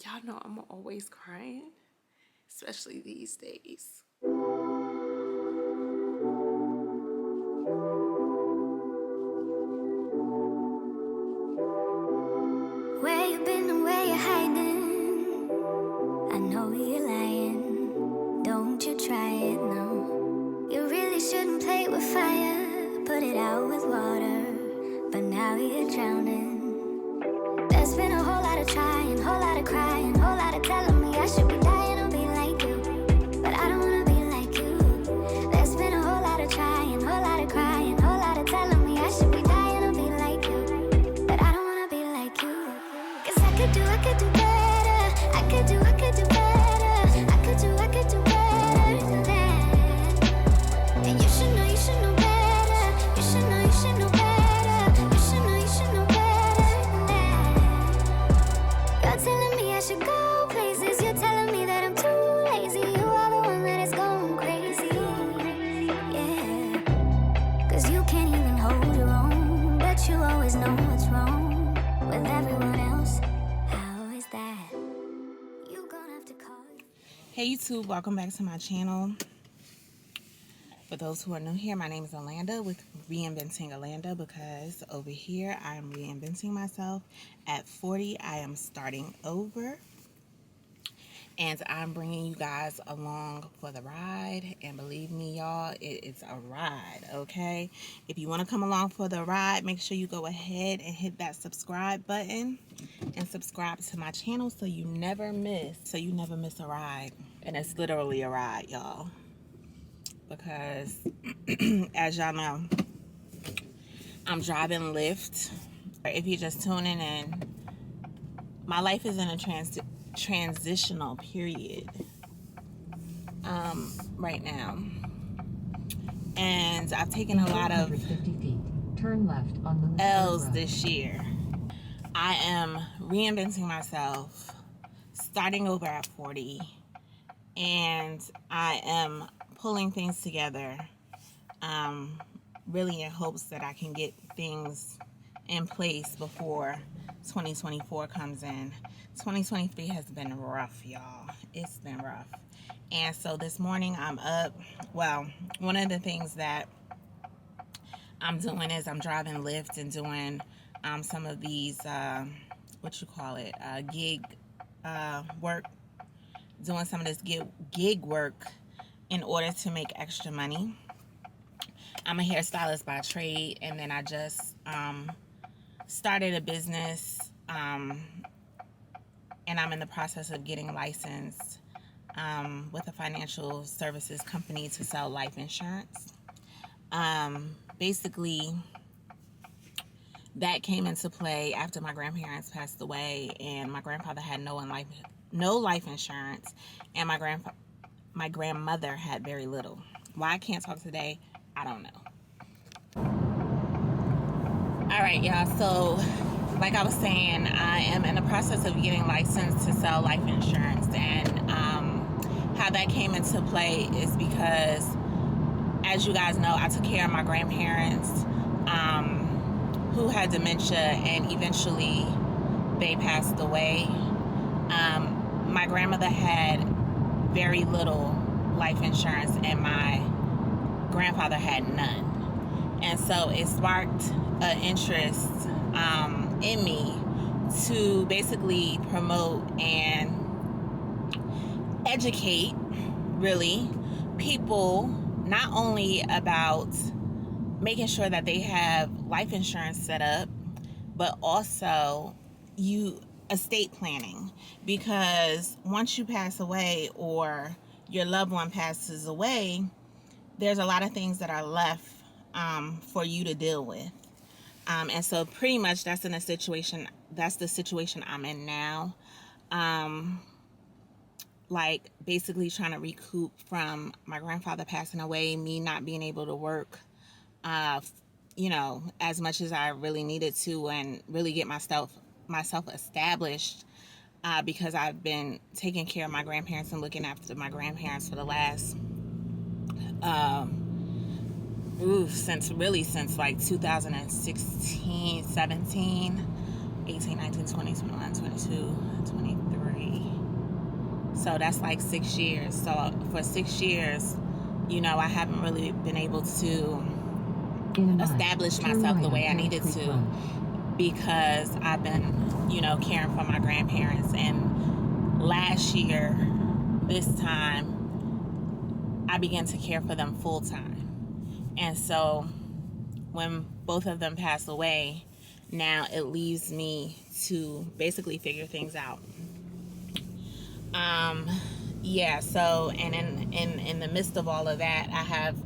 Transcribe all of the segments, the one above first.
Y'all know I'm always crying, especially these days. Where you been and where you hiding? I know you're lying. Don't you try it, no. You really shouldn't play with fire. Put it out with water. But now you're drowning. There's been a whole lot of trying, whole lot of crying, whole lot of telling me I should be dying or be like you. But I don't wanna be like you. There's been a whole lot of trying, whole lot of crying, whole lot of telling me I should be dying or be like you. But I don't wanna be like you. Cause I could do better. I could do better. I could do better than that. And you should know better. You should know better. You should know better than that. You're telling me I should go places. You're telling me that I'm too lazy. You are the one that is going crazy. Yeah. Cause you can't even hold your own. But you always know what's wrong with everyone else. How is that? You gonna have to call you. Hey YouTube, welcome back to my channel. For those who are new here, my name is Alanda with Reinventing Alanda, because over here I am reinventing myself. At 40, I am starting over. And I'm bringing you guys along for the ride. And believe me, y'all, it is a ride, okay? If you want to come along for the ride, make sure you go ahead and hit that subscribe button and subscribe to my channel so you never miss a ride. And it's literally a ride, y'all. Because as y'all know, I'm driving Lyft. If you're just tuning in, my life is in a transitional period right now, and I've taken a lot of 50 feet. Turn left on the L's this year. I am reinventing myself, starting over at 40, and I am pulling things together, really in hopes that I can get things in place before 2024 comes in. 2023 has been rough, y'all. It's been rough. And so this morning I'm up. Well, one of the things that I'm doing is I'm driving Lyft and doing some of these gig work, doing some of this gig work in order to make extra money. I'm a hairstylist by trade, and then I just started a business, and I'm in the process of getting licensed with a financial services company to sell life insurance. Basically, that came into play after my grandparents passed away, and my grandfather had no life insurance, and my grandmother had very little. Why I can't talk today, I don't know. All right, y'all. So, like I was saying, I am in the process of getting licensed to sell life insurance, and how that came into play is because, as you guys know, I took care of my grandparents who had dementia, and eventually they passed away. My grandmother had very little life insurance, and my grandfather had none. And so it sparked an interest in me to basically promote and educate, really, people not only about making sure that they have life insurance set up, but also estate planning. Because once you pass away or your loved one passes away, there's a lot of things that are left for you to deal with. And so pretty much that's the situation I'm in now. Like basically trying to recoup from my grandfather passing away, me not being able to work, as much as I really needed to, and really get myself established, because I've been taking care of my grandparents and looking after my grandparents for the last since like 2016, 17, 18, 19, 20, 21, 22, 23. So that's like 6 years. So for 6 years, you know, I haven't really been able to establish myself the way I needed to, because I've been, you know, caring for my grandparents. And last year, this time, I began to care for them full time. And so when both of them pass away, now it leaves me to basically figure things out. Yeah, so, and in the midst of all of that, I have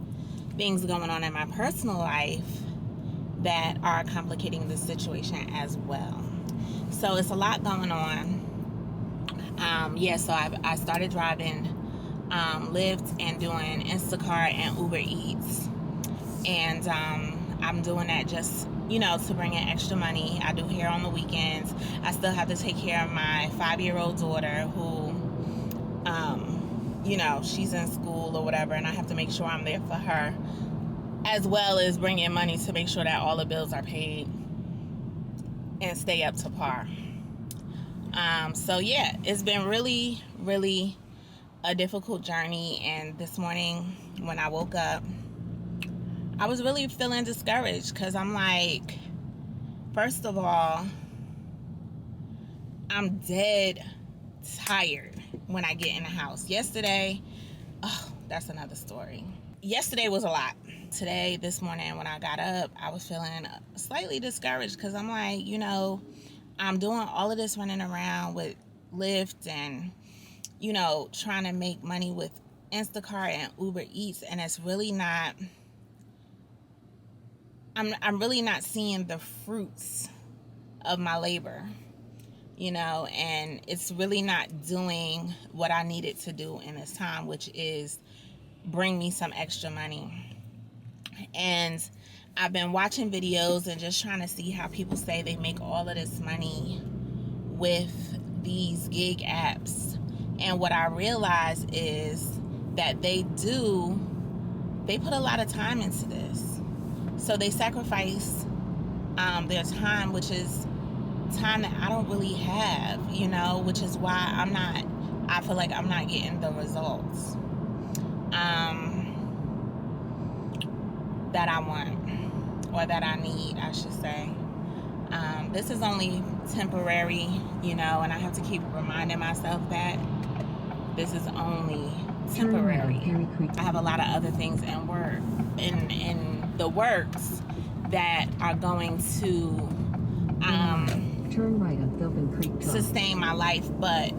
things going on in my personal life that are complicating the situation as well. So it's a lot going on. Yeah, so I started driving Lyft and doing Instacart and Uber Eats. And I'm doing that just, you know, to bring in extra money. I do hair on the weekends. I still have to take care of my 5-year-old daughter who, you know, she's in school or whatever, and I have to make sure I'm there for her, as well as bring in money to make sure that all the bills are paid and stay up to par. So yeah, it's been really, really a difficult journey. And this morning when I woke up, I was really feeling discouraged, because I'm like, first of all, I'm dead tired when I get in the house. Yesterday, oh, that's another story. Yesterday was a lot. Today, this morning, when I got up, I was feeling slightly discouraged, because I'm like, you know, I'm doing all of this running around with Lyft and, you know, trying to make money with Instacart and Uber Eats, and it's really not, I'm really not seeing the fruits of my labor, you know, and it's really not doing what I needed to do in this time, which is bring me some extra money. And I've been watching videos and just trying to see how people say they make all of this money with these gig apps. And what I realize is that they put a lot of time into this. So they sacrifice their time, which is time that I don't really have, you know, which is why I feel like I'm not getting the results that I want, or that I need, I should say. This is only temporary, you know, and I have to keep reminding myself that this is only temporary. I have a lot of other things in the works that are going to turn right on Philbin Creek Drive. sustain my life, but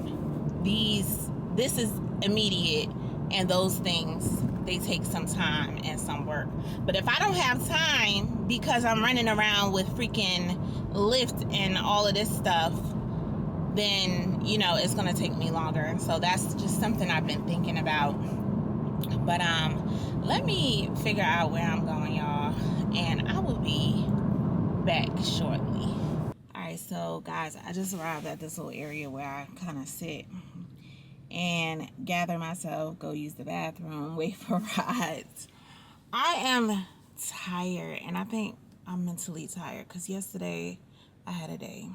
this is immediate, and those things, they take some time and some work. But if I don't have time because I'm running around with freaking Lyft and all of this stuff, then, you know, it's gonna take me longer. And so that's just something I've been thinking about. But let me figure out where I'm going, y'all, and I will be back shortly. Alright, so guys, I just arrived at this little area where I kind of sit and gather myself, go use the bathroom, wait for rides. I am tired, and I think I'm mentally tired, because yesterday I had a day.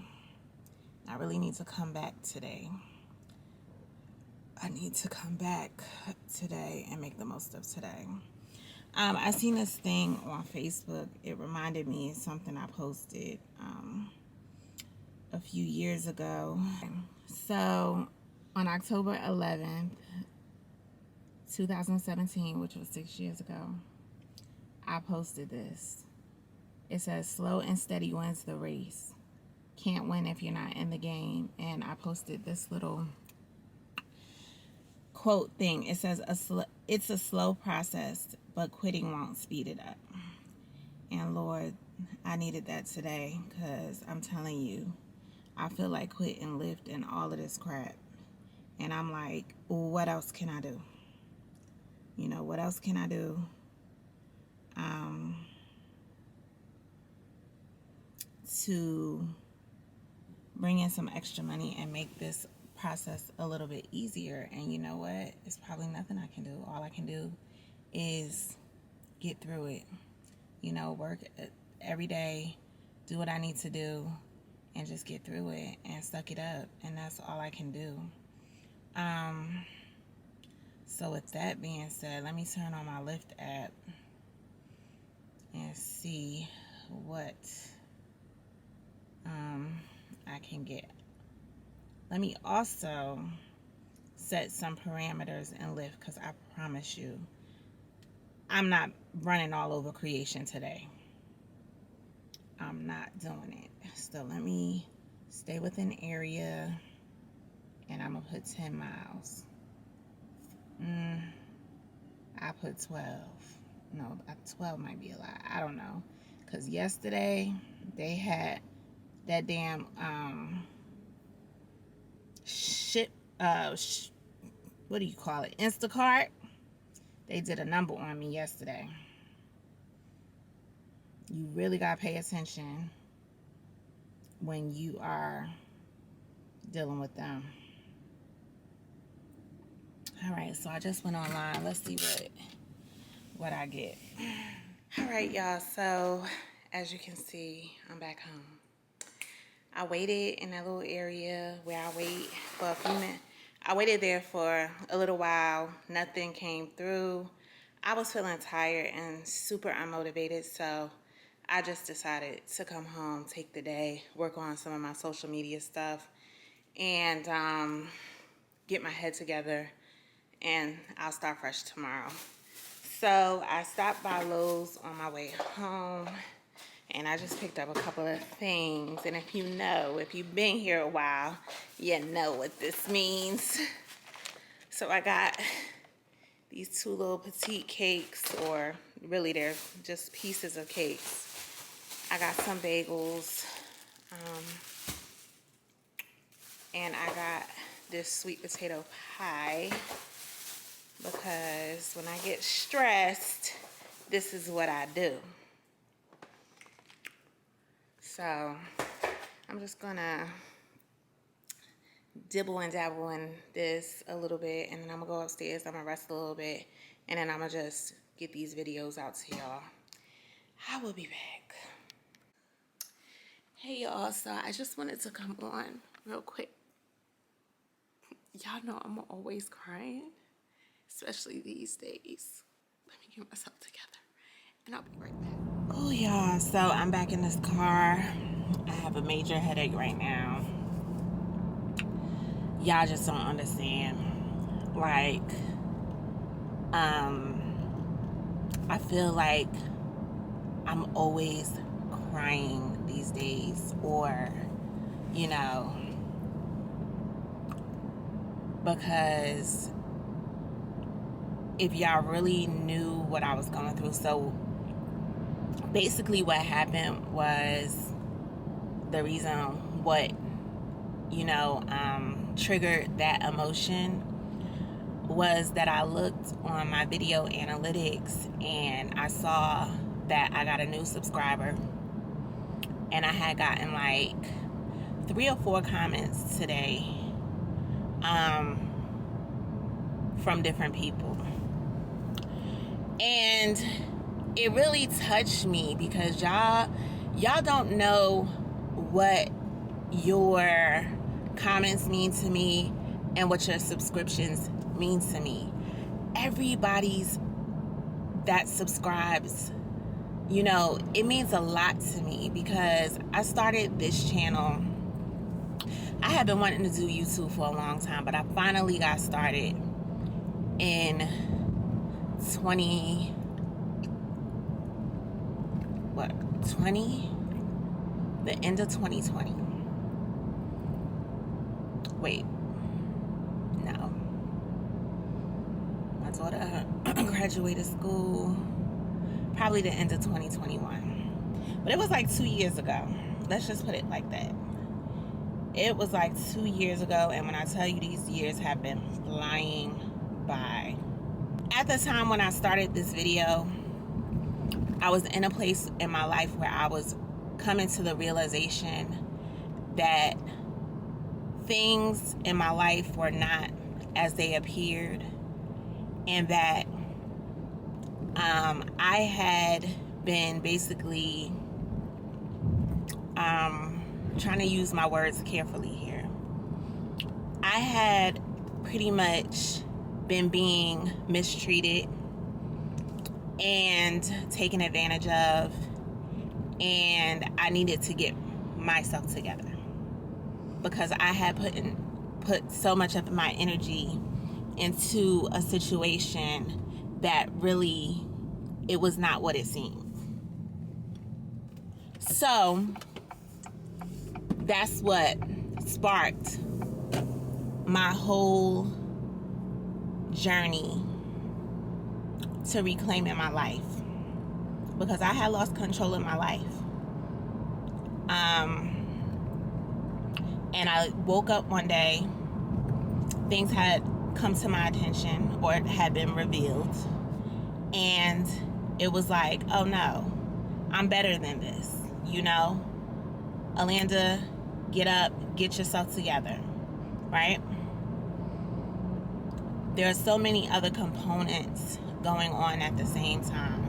I really need to come back today. I need to come back today and make the most of today. I seen this thing on Facebook. It reminded me of something I posted a few years ago. So on October 11th, 2017, which was 6 years ago, I posted this. It says, slow and steady wins the race. Can't win if you're not in the game. And I posted this little quote thing. It says, it's a slow process, but quitting won't speed it up. And Lord, I needed that today, because I'm telling you, I feel like quitting Lyft and all of this crap. And I'm like, what else can I do? You know, what else can I do? To bring in some extra money and make this process a little bit easier. And you know what? It's probably nothing I can do. All I can do is get through it. You know, work every day, do what I need to do, and just get through it and suck it up. And that's all I can do. So with that being said, let me turn on my Lyft app and see what I can get. Let me also set some parameters in Lyft, because I promise you, I'm not running all over creation today. I'm not doing it. So let me stay within area, and I'm gonna put 10 miles. I put 12. No, 12 might be a lot. I don't know. Because yesterday, they had that damn what do you call it? Instacart. They did a number on me yesterday. You really got to pay attention when you are dealing with them. All right, so I just went online. Let's see what I get. All right, y'all. So as you can see, I'm back home. I waited in that little area where I wait for a few minutes. I waited there for a little while. Nothing came through. I was feeling tired and super unmotivated, so I just decided to come home, take the day, work on some of my social media stuff, and get my head together, and I'll start fresh tomorrow. So I stopped by Lowe's on my way home, and I just picked up a couple of things. And if you've been here a while, you know what this means. So I got these two little petite cakes, or really they're just pieces of cakes. I got some bagels, and I got this sweet potato pie, because when I get stressed, this is what I do. So I'm just gonna dibble and dabble in this a little bit, and then I'm gonna go upstairs, I'm gonna rest a little bit, and then I'm gonna just get these videos out to y'all. I will be back. Hey y'all, so I just wanted to come on real quick. Y'all know I'm always crying, especially these days. Let me get myself together, and I'll be right back. Oh y'all, so I'm back in this car. I have a major headache right now. Y'all just don't understand. Like, I feel like I'm always crying these days, or, you know, because if y'all really knew what I was going through. So basically what happened was, the reason what, triggered that emotion was that I looked on my video analytics and I saw that I got a new subscriber, and I had gotten like 3 or 4 comments today from different people, and it really touched me, because y'all don't know what your comments mean to me and what your subscriptions mean to me. Everybody's that subscribes, it means a lot to me, because I started this channel. I have been wanting to do YouTube for a long time, but I finally got started in the end of 2020. Wait, no. My daughter graduated school probably the end of 2021. But it was like 2 years ago. Let's just put it like that. It was like 2 years ago, and when I tell you, these years have been flying by. At the time when I started this video, I was in a place in my life where I was coming to the realization that things in my life were not as they appeared, and that I had been basically trying to use my words carefully here. I had pretty much been being mistreated and taken advantage of, and I needed to get myself together because I had put so much of my energy into a situation that really, it was not what it seemed. So that's what sparked my whole journey to reclaiming my life, because I had lost control of my life. And I woke up one day, things had come to my attention or had been revealed, and it was like, oh no, I'm better than this, you know? Alanda, get up, get yourself together, right? There are so many other components going on at the same time.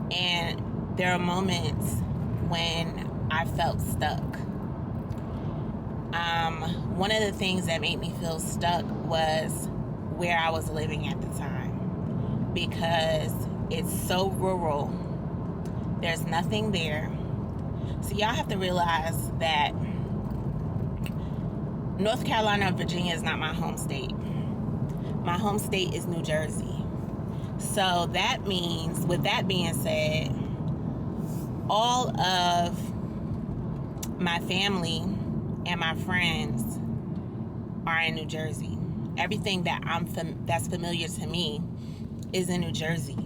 And there are moments when I felt stuck. One of the things that made me feel stuck was where I was living at the time, because it's so rural. There's nothing there. So y'all have to realize that North Carolina and Virginia is not my home state. My home state is New Jersey. So that means, with that being said, all of my family and my friends are in New Jersey. Everything that that's familiar to me is in New Jersey.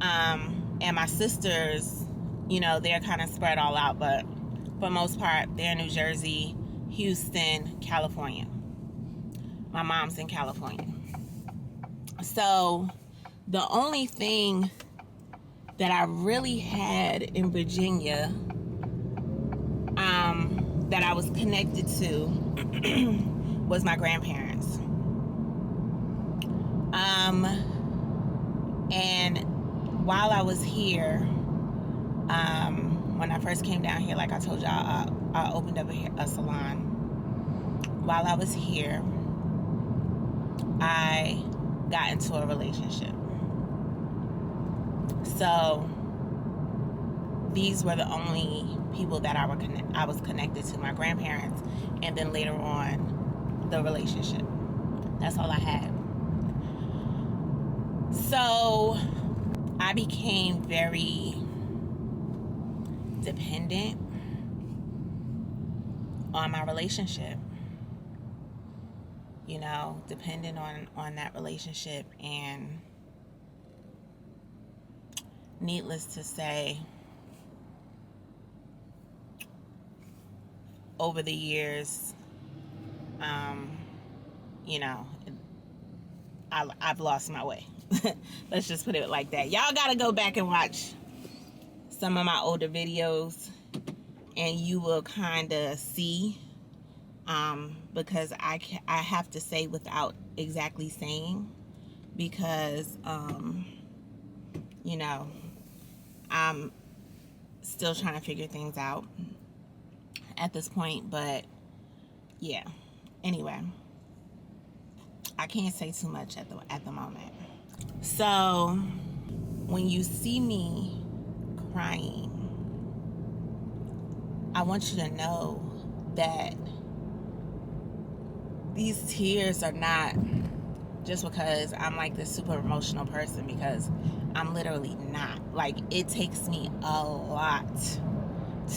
And my sisters, you know, they're kind of spread all out, but for the most part, they're in New Jersey, Houston, California. My mom's in California. So the only thing that I really had in Virginia that I was connected to was my grandparents. And while I was here, when I first came down here, like I told y'all, I opened up a salon. While I was here, I got into a relationship. So these were the only people that I was connected to, my grandparents, and then later on, the relationship. That's all I had. So I became very dependent on my relationship. You know, dependent on that relationship, and needless to say, over the years, you know, I've lost my way. Let's just put it like that. Y'all gotta go back and watch some of my older videos, and you will kind of see, because I have to say without exactly saying, because you know, I'm still trying to figure things out at this point. But yeah, anyway, I can't say too much at the moment. So when you see me crying, I want you to know that these tears are not just because I'm like this super emotional person, because I'm literally not. Like, it takes me a lot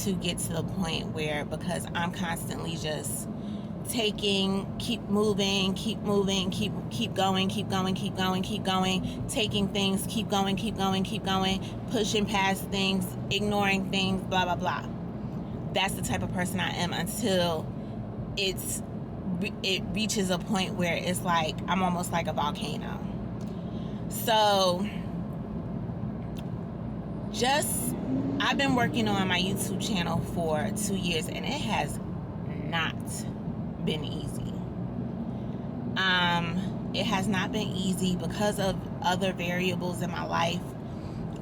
to get to the point where, because I'm constantly just taking, keep moving, keep going, taking things, keep going, pushing past things, ignoring things, blah, blah, blah. That's the type of person I am until it reaches a point where it's like I'm almost like a volcano. So I've been working on my YouTube channel for 2 years, and it has not been easy. It has not been easy because of other variables in my life.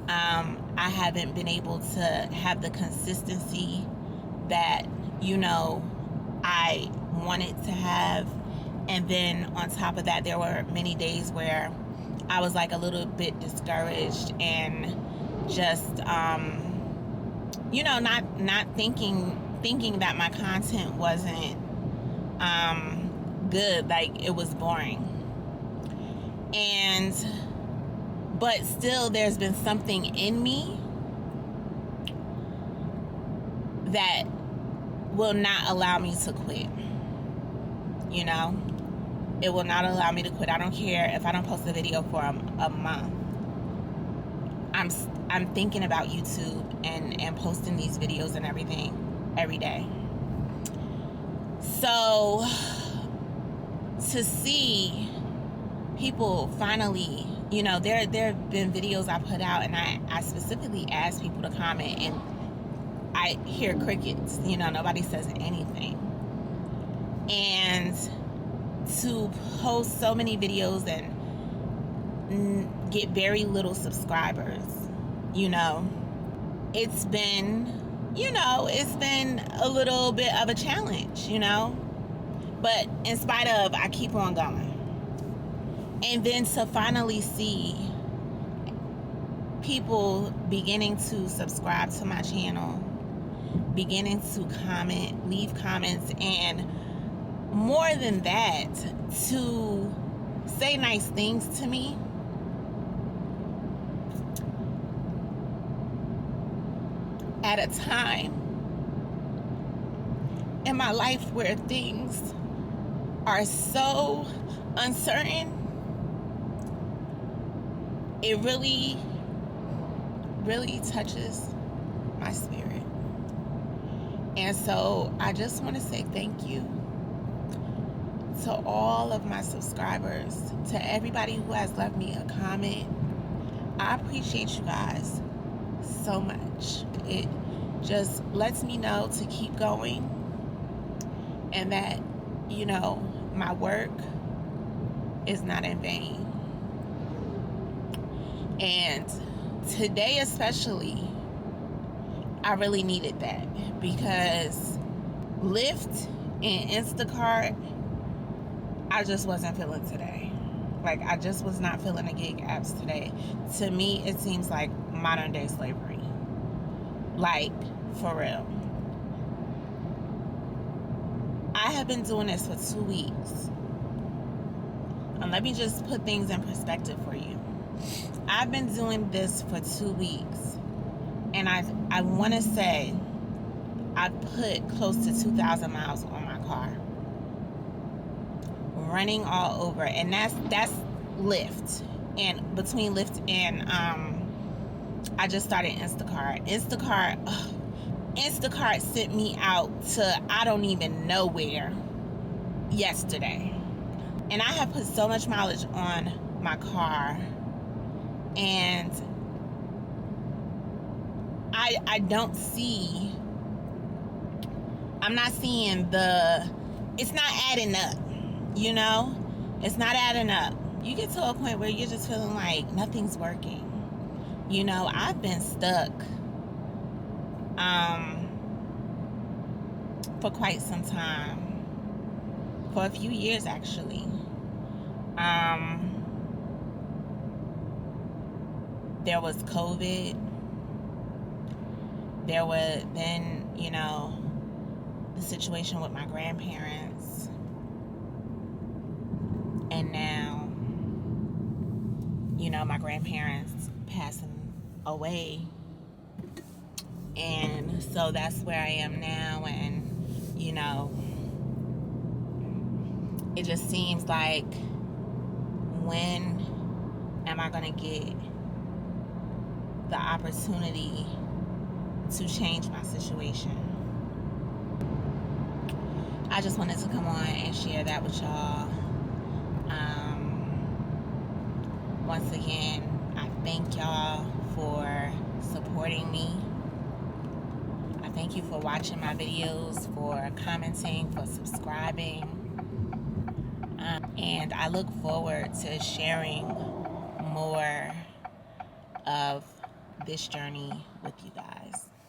I haven't been able to have the consistency that, you know, I wanted to have, And then on top of that, there were many days where I was like a little bit discouraged and just, not thinking that my content wasn't good, like it was boring. But still, there's been something in me that will not allow me to quit. It will not allow me to quit. I don't care if I don't post a video for a month. I'm thinking about YouTube and posting these videos and everything every day. So to see people finally, there have been videos I put out, and I specifically asked people to comment, and I hear crickets. Nobody says anything. And to post so many videos and get very little subscribers, it's been a little bit of a challenge, but in spite of, I keep on going. And then to finally see people beginning to subscribe to my channel, beginning to comment, leave comments, and more than that, to say nice things to me, at a time in my life where things are so uncertain, it really, really touches my spirit. And so I just want to say thank you to all of my subscribers, to everybody who has left me a comment. I appreciate you guys so much. It just lets me know to keep going, and that, my work is not in vain. And today especially, I really needed that, because Lyft and Instacart, I just wasn't feeling today. Like, I just was not feeling the gig apps today. To me, it seems like modern day slavery. Like, for real. I have been doing this for 2 weeks. And let me just put things in perspective for you. I've been doing this for 2 weeks. And I want to say I've put close to 2,000 miles on my car. Running all over. And that's Lyft. And between Lyft and I just started Instacart. Instacart sent me out to I don't even know where yesterday. And I have put so much mileage on my car, and I'm not seeing it's not adding up, It's not adding up. You get to a point where you're just feeling like nothing's working. I've been stuck for quite some time, for a few years actually. There was COVID. There was then, the situation with my grandparents. And now, my grandparents passing away. And so that's where I am now. And, it just seems like, when am I going to get the opportunity to change my situation? I just wanted to come on and share that with y'all. Once again, I thank y'all for supporting me. I thank you for watching my videos, for commenting, for subscribing. And I look forward to sharing more of this journey with you guys.